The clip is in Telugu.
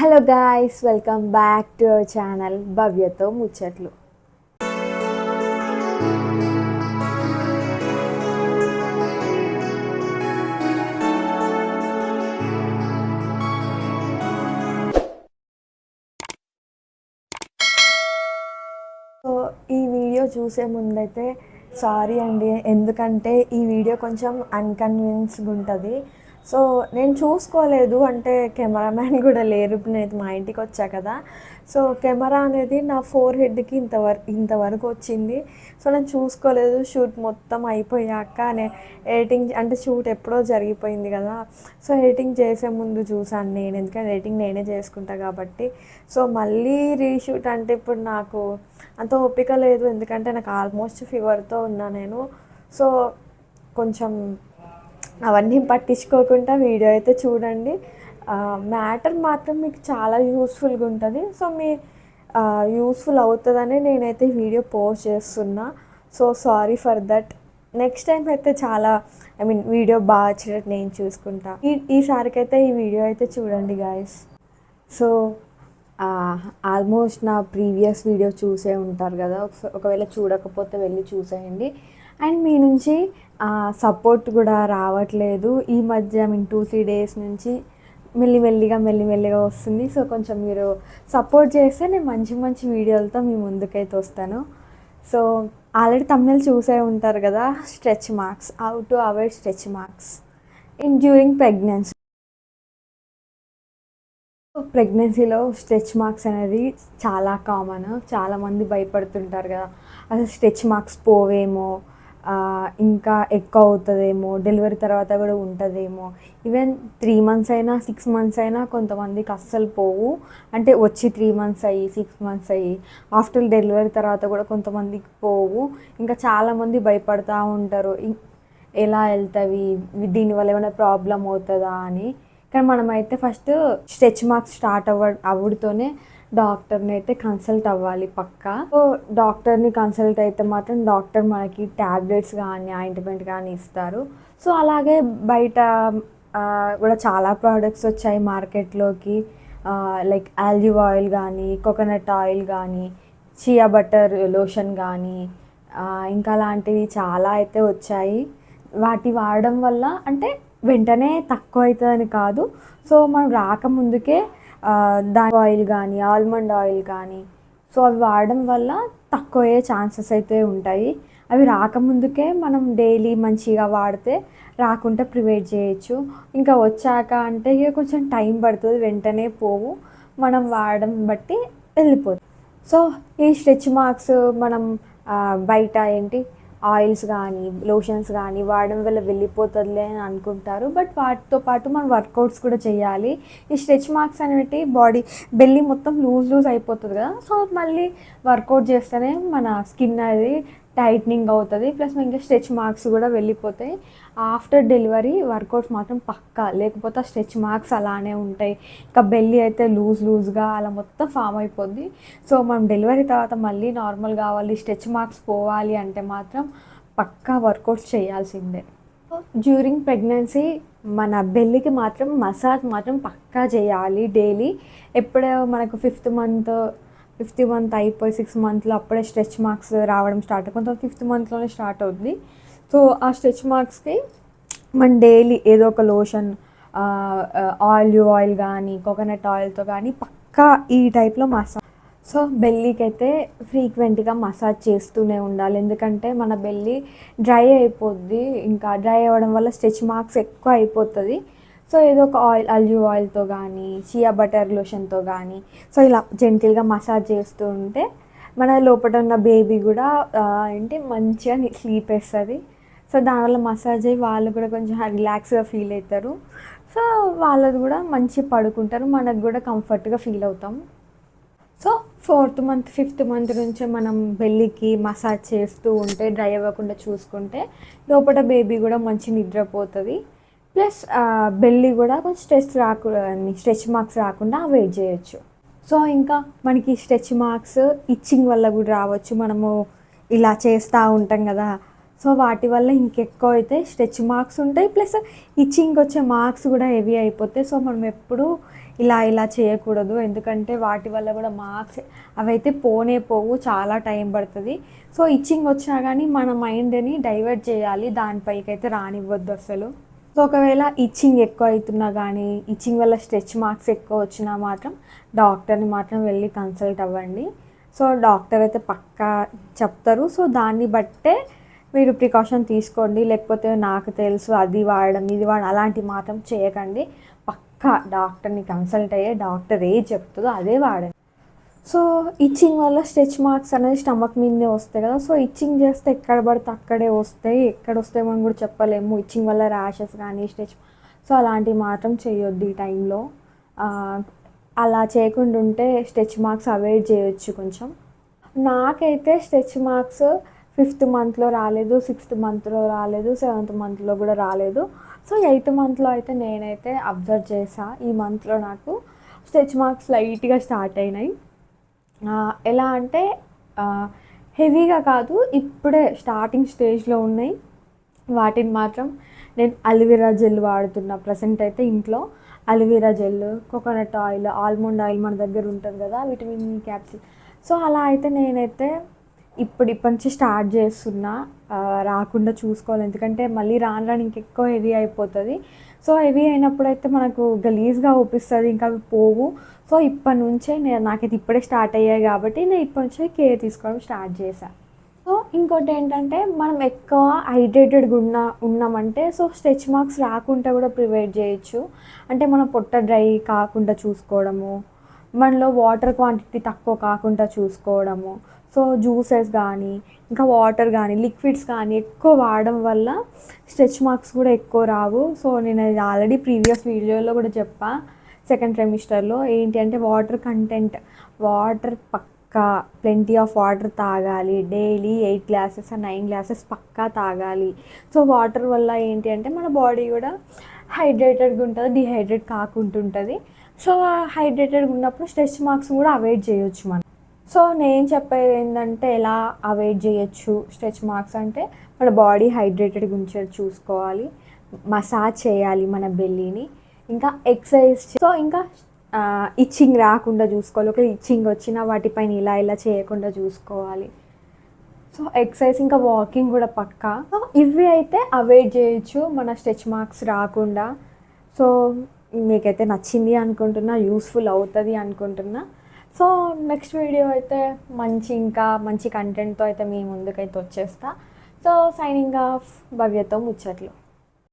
Hello guys, welcome back to our channel భవ్యతో ముచ్చట్లు. సో ఈ వీడియో చూసే ముందైతే సారీ అండి, ఎందుకంటే ఈ వీడియో కొంచెం అన్కన్విన్స్గా ఉంటుంది. సో నేను చూసుకోలేదు, అంటే కెమెరామ్యాన్ కూడా లేరు. ఇప్పుడు నేను మా ఇంటికి వచ్చా కదా, సో కెమెరా అనేది నా ఫోర్ హెడ్కి ఇంతవరకు వచ్చింది. సో నేను చూసుకోలేదు. షూట్ మొత్తం అయిపోయాక ఎడిటింగ్ అంటే షూట్ ఎప్పుడో జరిగిపోయింది కదా, సో ఎడిటింగ్ చేసే ముందు చూసాను నేను, ఎందుకంటే ఎడిటింగ్ నేనే చేసుకుంటా కాబట్టి. సో మళ్ళీ రీషూట్ అంటే ఇప్పుడు నాకు అంత ఓపిక లేదు, ఎందుకంటే నాకు ఆల్మోస్ట్ ఫీవర్తో ఉన్నా నేను. సో కొంచెం అవన్నీ పట్టించుకోకుండా వీడియో అయితే చూడండి. మ్యాటర్ మాత్రం మీకు చాలా యూస్ఫుల్గా ఉంటుంది. సో మీ యూస్ఫుల్ అవుతుందని నేనైతే వీడియో పోస్ట్ చేస్తున్నా. So sorry for that. Next time అయితే చాలా వీడియో బాగా వచ్చేటట్టు నేను చూసుకుంటా. ఈసారికైతే ఈ వీడియో అయితే చూడండి గాయస్. సో ఆల్మోస్ట్ నా ప్రీవియస్ వీడియో చూసే ఉంటారు కదా, ఒకవేళ చూడకపోతే వెళ్ళి చూసేయండి. అండ్ మీ నుంచి సపోర్ట్ కూడా రావట్లేదు ఈ మధ్య. 2-3 డేస్ నుంచి మెల్లిమెల్లిగా వస్తుంది. సో కొంచెం మీరు సపోర్ట్ చేస్తే నేను మంచి మంచి వీడియోలతో మీ ముందుకైతే వస్తాను. సో ఆల్రెడీ తమిళ్ చూసే ఉంటారు కదా, stretch marks, how to avoid stretch marks in during pregnancy. ప్రెగ్నెన్సీలో స్ట్రెచ్ మార్క్స్ అనేది చాలా కామన్. చాలామంది భయపడుతుంటారు కదా, అసలు స్ట్రెచ్ మార్క్స్ పోవేమో, ఇంకా ఎక్కువ అవుతుందేమో, డెలివరీ తర్వాత కూడా ఉంటుందేమో. ఈవెన్ 3 months అయినా 6 months అయినా కొంతమందికి అస్సలు పోవు. అంటే వచ్చి 3 months అయ్యి 6 months అయ్యి ఆఫ్టర్ డెలివరీ తర్వాత కూడా కొంతమందికి పోవు. ఇంకా చాలామంది భయపడుతూ ఉంటారు, ఎలా వెళ్తావి, దీనివల్ల ఏమైనా ప్రాబ్లం అవుతుందా అని. కానీ మనమైతే ఫస్ట్ స్ట్రెచ్ మార్క్స్ స్టార్ట్ అవ్వడితోనే డాక్టర్ని అయితే కన్సల్ట్ అవ్వాలి పక్కా. సో డాక్టర్ని కన్సల్ట్ అయితే మాత్రం డాక్టర్ మనకి ట్యాబ్లెట్స్ కానీ ఆయింట్మెంట్ కానీ ఇస్తారు. సో అలాగే బయట కూడా చాలా ప్రోడక్ట్స్ వచ్చాయి మార్కెట్లోకి, లైక్ ఆలివ్ ఆయిల్ కానీ, కోకోనట్ ఆయిల్ కానీ, చియా బటర్ లోషన్ కానీ, ఇంకా అలాంటివి చాలా అయితే వచ్చాయి. వాటి వాడడం వల్ల అంటే వెంటనే తక్కువ అవుతుందని కాదు. సో మనం రాకముందుకే దాని ఆయిల్ కానీ, ఆల్మండ్ ఆయిల్ కానీ, సో అవి వాడడం వల్ల తక్కువ అయ్యే ఛాన్సెస్ అయితే ఉంటాయి. అవి రాకముందుకే మనం డైలీ మంచిగా వాడితే రాకుండా ప్రివెంట్ చేయొచ్చు. ఇంకా వచ్చాక అంటే ఇక కొంచెం టైం పడుతుంది, వెంటనే పోవు, మనం వాడడం బట్టి వెళ్ళిపోతుంది. సో ఈ స్ట్రెచ్ మార్క్స్ మనం బయట ఆయిల్స్ కానీ లోషన్స్ కానీ వాడడం వల్ల వెళ్ళిపోతుందిలే అని అనుకుంటారు. బట్ వాటితో పాటు మనం వర్కౌట్స్ కూడా చేయాలి. ఈ స్ట్రెచ్ మార్క్స్ అనేవి బెల్లి మొత్తం లూజ్ అయిపోతుంది కదా, సో మళ్ళీ వర్కౌట్ చేస్తేనే మన స్కిన్ అనేది టైట్నింగ్ అవుతుంది, ప్లస్ ఇంకా స్ట్రెచ్ మార్క్స్ కూడా వెళ్ళిపోతాయి. ఆఫ్టర్ డెలివరీ వర్కౌట్స్ మాత్రం పక్కా, లేకపోతే స్ట్రెచ్ మార్క్స్ అలానే ఉంటాయి. ఇంకా బెల్లి అయితే లూజ్గా అలా మొత్తం ఫామ్ అయిపోద్ది. సో మనం డెలివరీ తర్వాత మళ్ళీ నార్మల్ కావాలి, స్ట్రెచ్ మార్క్స్ పోవాలి అంటే మాత్రం పక్కా వర్కౌట్స్ చేయాల్సిందే. డ్యూరింగ్ ప్రెగ్నెన్సీ మన బెల్లికి మాత్రం మసాజ్ మాత్రం పక్కా చేయాలి డైలీ. ఎప్పుడో మనకు 5th month అయిపోయి 6th monthలో అప్పుడే స్ట్రెచ్ మార్క్స్ రావడం స్టార్ట్, కొంత 5th monthలోనే స్టార్ట్ అవుతుంది. సో ఆ స్ట్రెచ్ మార్క్స్కి మనం డైలీ ఏదో ఒక లోషన్, ఆలివ్ ఆయిల్ కానీ, కోకోనట్ ఆయిల్తో కానీ పక్కా ఈ టైప్లో మసాజ్. సో బెల్లీకి అయితే ఫ్రీక్వెంట్గా మసాజ్ చేస్తూనే ఉండాలి, ఎందుకంటే మన బెల్లి డ్రై అయిపోద్ది. ఇంకా డ్రై అవ్వడం వల్ల స్ట్రెచ్ మార్క్స్ ఎక్కువ అయిపోతుంది. సో ఏదో ఒక ఆలివ్ ఆయిల్తో కానీ, చియా బటర్ లోషన్తో కానీ, సో ఇలా జెంటిల్గా మసాజ్ చేస్తూ ఉంటే మన లోపల ఉన్న బేబీ కూడా మంచిగా స్లీప్ వేస్తుంది. సో దానివల్ల మసాజ్ అయ్యి వాళ్ళు కూడా కొంచెం రిలాక్స్గా ఫీల్ అవుతారు. సో వాళ్ళది కూడా మంచి పడుకుంటారు, మనకు కూడా కంఫర్ట్గా ఫీల్ అవుతాం. So 4th month 5th month నుంచే మనం బెల్లికి మసాజ్ చేస్తూ ఉంటే, డ్రై అవ్వకుండా చూసుకుంటే లోపల బేబీ కూడా మంచి నిద్రపోతుంది. ప్లస్ బెల్లి కూడా కొంచెం స్ట్రెచ్ మార్క్స్ రాకుండా అవాయిడ్ చేయొచ్చు. సో ఇంకా మనకి స్ట్రెచ్ మార్క్స్ ఇచ్చింగ్ వల్ల కూడా రావచ్చు, మనము ఇలా చేస్తూ ఉంటాం కదా, సో వాటి వల్ల ఇంకెక్కువ అయితే స్ట్రెచ్ మార్క్స్ ఉంటాయి, ప్లస్ ఇచ్చింగ్ వచ్చే మార్క్స్ కూడా హెవీ అయిపోతాయి. సో మనం ఎప్పుడు ఇలా ఇలా చేయకూడదు, ఎందుకంటే వాటి వల్ల కూడా మార్క్స్ అవైతే పోనే పోవు, చాలా టైం పడుతుంది. సో ఇచ్చింగ్ వచ్చినా కానీ మన మైండ్ని డైవర్ట్ చేయాలి, దానిపైకి అయితే రానివ్వద్దు అసలు. సో ఒకవేళ ఇచ్చింగ్ ఎక్కువ అవుతున్నా కానీ, ఇచ్చింగ్ వల్ల స్ట్రెచ్ మార్క్స్ ఎక్కువ వచ్చినా మాత్రం డాక్టర్ని మాత్రం వెళ్ళి కన్సల్ట్ అవ్వండి. సో డాక్టర్ అయితే పక్కా చెప్తారు. సో దాన్ని బట్టే మీరు ప్రికాషన్ తీసుకోండి, లేకపోతే నాకు తెలుసు అది వాడడం ఇది వాడడం అలాంటివి మాత్రం చేయకండి. పక్కా డాక్టర్ని కన్సల్ట్ అయ్యే డాక్టర్ ఏ చెప్తుందో అదే వాడండి. సో ఇచ్చింగ్ వల్ల స్ట్రెచ్ మార్క్స్ అనేది స్టమక్ మీదనే వస్తాయి కదా. సో ఇచ్చింగ్ చేస్తే ఎక్కడ పడితే అక్కడే వస్తాయి, ఎక్కడ వస్తాయి మనం కూడా చెప్పలేము. ఇచ్చింగ్ వల్ల ర్యాషెస్ కానీ స్ట్రెచ్, సో అలాంటివి మాత్రం చేయొద్దు ఈ టైంలో. అలా చేయకుండా ఉంటే స్ట్రెచ్ మార్క్స్ అవాయిడ్ చేయొచ్చు కొంచెం. నాకైతే స్ట్రెచ్ మార్క్స్ 5th మంత్లో రాలేదు, 6th మంత్లో రాలేదు, 7th మంత్లో కూడా రాలేదు. సో 8th మంత్లో అయితే నేనైతే అబ్జర్వ్ చేసా, ఈ మంత్లో నాకు స్ట్రెచ్ మార్క్స్ లైట్గా స్టార్ట్ అయినాయి. ఎలా అంటే హెవీగా కాదు, ఇప్పుడే స్టార్టింగ్ స్టేజ్లో ఉన్నాయి. వాటిని మాత్రం నేను అలోవెరా జెల్ వాడుతున్నా ప్రజెంట్ అయితే ఇంట్లో. Aloe vera gel, coconut oil, almond oil మన దగ్గర ఉంటుంది కదా, విటమిన్ ఈ క్యాప్సిల్. సో అలా అయితే నేనైతే ఇప్పటి నుంచి స్టార్ట్ చేస్తున్నా, రాకుండా చూసుకోవాలి, ఎందుకంటే మళ్ళీ రాను రాను ఇంకెక్కువ హెవీ అయిపోతుంది. సో హెవీ అయినప్పుడైతే మనకు గలీజ్గా ఊపిస్తుంది, ఇంకా అవి పోవు. సో ఇప్పటి నుంచే నాకైతే ఇప్పుడే స్టార్ట్ అయ్యాయి కాబట్టి నేను ఇప్పటి నుంచే కేర్ తీసుకోవడం స్టార్ట్ చేశాను. సో ఇంకోటి ఏంటంటే మనం ఎక్కువ హైడ్రేటెడ్గా ఉన్నామంటే సో స్ట్రెచ్ మార్క్స్ రాకుండా కూడా ప్రివెంట్ చేయొచ్చు. అంటే మనం పొట్ట డ్రై కాకుండా చూసుకోవడము, మనలో వాటర్ క్వాంటిటీ తక్కువ కాకుండా చూసుకోవడము. సో జ్యూసెస్ కానీ, ఇంకా వాటర్ కానీ, లిక్విడ్స్ కానీ ఎక్కువ వాడడం వల్ల స్ట్రెచ్ మార్క్స్ కూడా ఎక్కువ రావు. సో నేను అది ఆల్రెడీ ప్రీవియస్ వీడియోలో కూడా చెప్పా, 2nd ట్రైమిస్టర్లో ఏంటి అంటే వాటర్ కంటెంట్, వాటర్ పక్కా ప్లెంటీ ఆఫ్ వాటర్ తాగాలి. డైలీ 8 గ్లాసెస్ 9 గ్లాసెస్ పక్కా తాగాలి. సో వాటర్ వల్ల ఏంటి అంటే మన బాడీ కూడా హైడ్రేటెడ్గా ఉంటుంది, డిహైడ్రేట్ కాకుండా ఉంటుంది. సో హైడ్రేటెడ్గా ఉన్నప్పుడు స్ట్రెచ్ మార్క్స్ కూడా అవాయిడ్ చేయొచ్చు మనం. సో నేను చెప్పేది ఏంటంటే ఎలా అవాయిడ్ చేయొచ్చు స్ట్రెచ్ మార్క్స్ అంటే, మన బాడీ హైడ్రేటెడ్గా ఉంచేది చూసుకోవాలి, మసాజ్ చేయాలి మన బెల్లీని, ఇంకా ఎక్సర్సైజ్. సో ఇంకా ఇచ్చింగ్ రాకుండా చూసుకోవాలి, ఒక ఇచ్చింగ్ వచ్చినా వాటిపైన ఇలా ఇలా చేయకుండా చూసుకోవాలి. సో ఎక్సర్సైజ్ ఇంకా వాకింగ్ కూడా పక్కా. సో ఇవి అయితే అవాయిడ్ చేయొచ్చు మన స్ట్రెచ్ మార్క్స్ రాకుండా. సో మీకైతే నచ్చింది అనుకుంటున్నా, యూస్ఫుల్ అవుతుంది అనుకుంటున్నా. సో నెక్స్ట్ వీడియో అయితే ఇంకా మంచి కంటెంట్తో అయితే మీ ముందుకైతే వచ్చేస్తా. సో సైనింగ్ ఆఫ్, భవ్యతో ముచ్చట్లు.